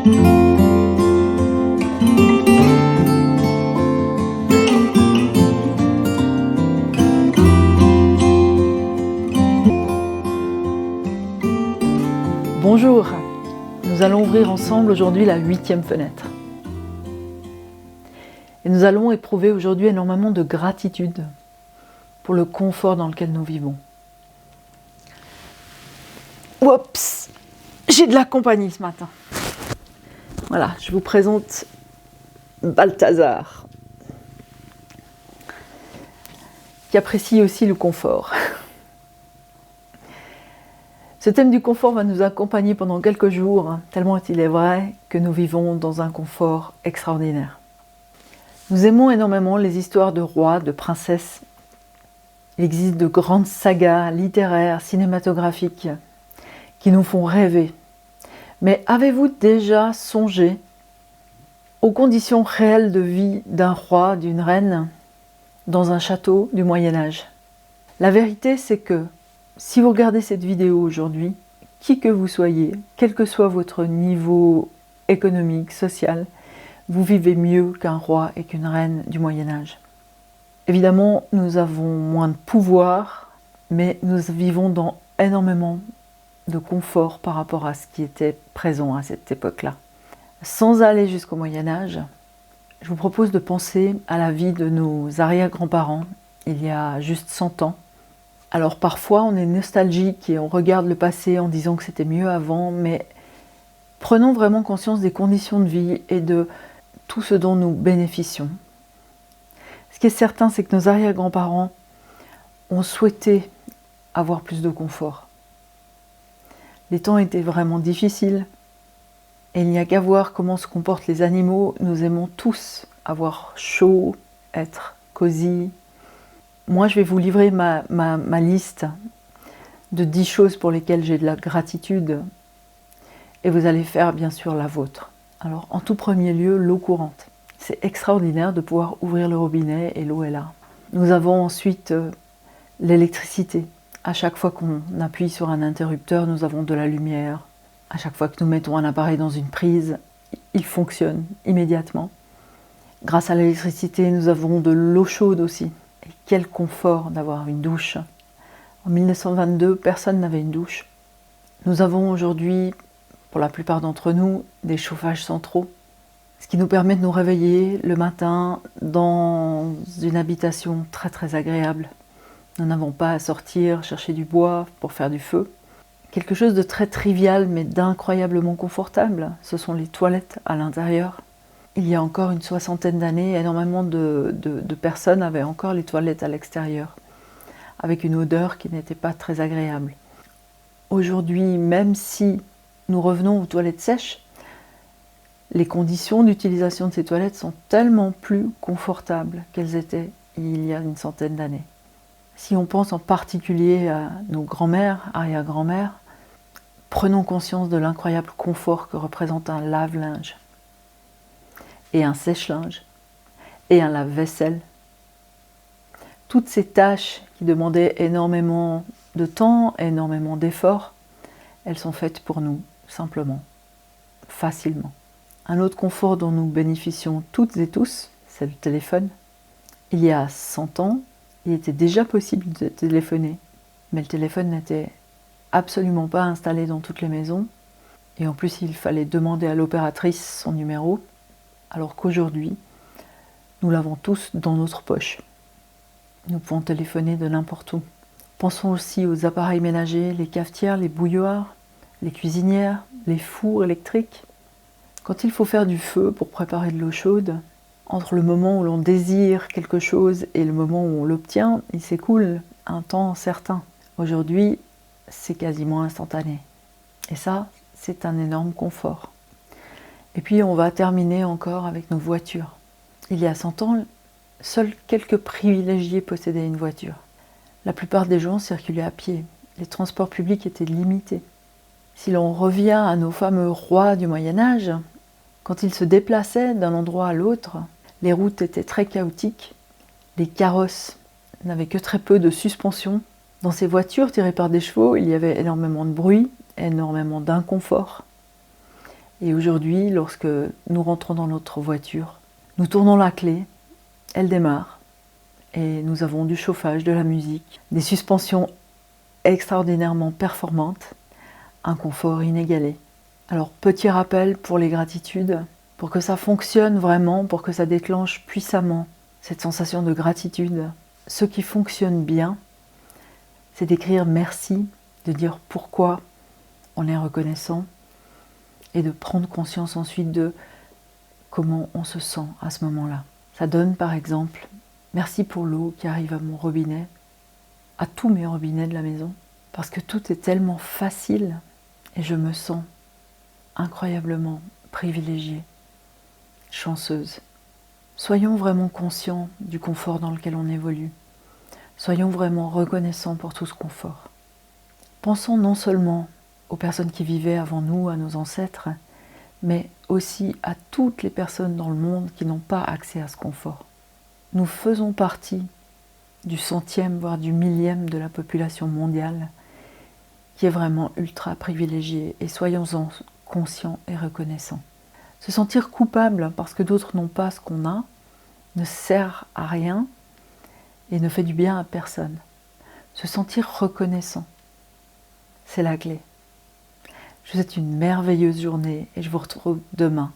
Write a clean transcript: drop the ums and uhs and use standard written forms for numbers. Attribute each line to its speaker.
Speaker 1: Bonjour, nous allons ouvrir ensemble aujourd'hui la 8e fenêtre. Et nous allons éprouver aujourd'hui énormément de gratitude pour le confort dans lequel nous vivons. Oups, j'ai de la compagnie ce matin. Voilà, je vous présente Balthazar, qui apprécie aussi le confort. Ce thème du confort va nous accompagner pendant quelques jours, tellement il est vrai que nous vivons dans un confort extraordinaire. Nous aimons énormément les histoires de rois, de princesses. Il existe de grandes sagas littéraires, cinématographiques, qui nous font rêver. Mais avez-vous déjà songé aux conditions réelles de vie d'un roi, d'une reine, dans un château du Moyen-Âge? La vérité, c'est que si vous regardez cette vidéo aujourd'hui, qui que vous soyez, quel que soit votre niveau économique, social, vous vivez mieux qu'un roi et qu'une reine du Moyen-Âge. Évidemment, nous avons moins de pouvoir, mais nous vivons dans énormément de confort par rapport à ce qui était présent à cette époque-là. Sans aller jusqu'au Moyen-Âge, je vous propose de penser à la vie de nos arrière-grands-parents il y a juste 100 ans. Alors parfois on est nostalgique et on regarde le passé en disant que c'était mieux avant, mais prenons vraiment conscience des conditions de vie et de tout ce dont nous bénéficions. Ce qui est certain, c'est que nos arrière-grands-parents ont souhaité avoir plus de confort. Les temps étaient vraiment difficiles et il n'y a qu'à voir comment se comportent les animaux. Nous aimons tous avoir chaud, être cosy. Moi, je vais vous livrer ma liste de 10 choses pour lesquelles j'ai de la gratitude et vous allez faire bien sûr la vôtre. Alors, en tout premier lieu, l'eau courante. C'est extraordinaire de pouvoir ouvrir le robinet et l'eau est là. Nous avons ensuite l'électricité. À chaque fois qu'on appuie sur un interrupteur, nous avons de la lumière. À chaque fois que nous mettons un appareil dans une prise, il fonctionne immédiatement. Grâce à l'électricité, nous avons de l'eau chaude aussi. Et quel confort d'avoir une douche. En 1922, personne n'avait une douche. Nous avons aujourd'hui, pour la plupart d'entre nous, des chauffages centraux, ce qui nous permet de nous réveiller le matin dans une habitation très très agréable. Nous n'avons pas à sortir chercher du bois pour faire du feu. Quelque chose de très trivial mais d'incroyablement confortable, ce sont les toilettes à l'intérieur. Il y a encore une 60aine d'années, énormément de personnes avaient encore les toilettes à l'extérieur, avec une odeur qui n'était pas très agréable. Aujourd'hui, même si nous revenons aux toilettes sèches, les conditions d'utilisation de ces toilettes sont tellement plus confortables qu'elles étaient il y a une 100aine d'années. Si on pense en particulier à nos grands-mères, arrière-grands-mères, prenons conscience de l'incroyable confort que représente un lave-linge, et un sèche-linge, et un lave-vaisselle. Toutes ces tâches qui demandaient énormément de temps, énormément d'efforts, elles sont faites pour nous, simplement, facilement. Un autre confort dont nous bénéficions toutes et tous, c'est le téléphone. Il y a 100 ans, il était déjà possible de téléphoner, mais le téléphone n'était absolument pas installé dans toutes les maisons, et en plus il fallait demander à l'opératrice son numéro, alors qu'aujourd'hui, nous l'avons tous dans notre poche. Nous pouvons téléphoner de n'importe où. Pensons aussi aux appareils ménagers, les cafetières, les bouilloires, les cuisinières, les fours électriques. Quand il faut faire du feu pour préparer de l'eau chaude, entre le moment où l'on désire quelque chose et le moment où on l'obtient, il s'écoule un temps certain. Aujourd'hui, c'est quasiment instantané. Et ça, c'est un énorme confort. Et puis on va terminer encore avec nos voitures. Il y a 100 ans, seuls quelques privilégiés possédaient une voiture. La plupart des gens circulaient à pied. Les transports publics étaient limités. Si l'on revient à nos fameux rois du Moyen-Âge, quand ils se déplaçaient d'un endroit à l'autre, les routes étaient très chaotiques. Les carrosses n'avaient que très peu de suspension. Dans ces voitures tirées par des chevaux, il y avait énormément de bruit, énormément d'inconfort. Et aujourd'hui, lorsque nous rentrons dans notre voiture, nous tournons la clé, elle démarre, et nous avons du chauffage, de la musique, des suspensions extraordinairement performantes, un confort inégalé. Alors, petit rappel pour les gratitudes, pour que ça fonctionne vraiment, pour que ça déclenche puissamment cette sensation de gratitude, ce qui fonctionne bien, c'est d'écrire merci, de dire pourquoi on est reconnaissant et de prendre conscience ensuite de comment on se sent à ce moment-là. Ça donne par exemple merci pour l'eau qui arrive à mon robinet, à tous mes robinets de la maison, parce que tout est tellement facile et je me sens incroyablement privilégiée, chanceuse. Soyons vraiment conscients du confort dans lequel on évolue. Soyons vraiment reconnaissants pour tout ce confort. Pensons non seulement aux personnes qui vivaient avant nous, à nos ancêtres, mais aussi à toutes les personnes dans le monde qui n'ont pas accès à ce confort. Nous faisons partie du centième, voire du millième de la population mondiale qui est vraiment ultra privilégiée, et soyons-en conscients et reconnaissants. Se sentir coupable parce que d'autres n'ont pas ce qu'on a ne sert à rien et ne fait du bien à personne. Se sentir reconnaissant, c'est la clé. Je vous souhaite une merveilleuse journée et je vous retrouve demain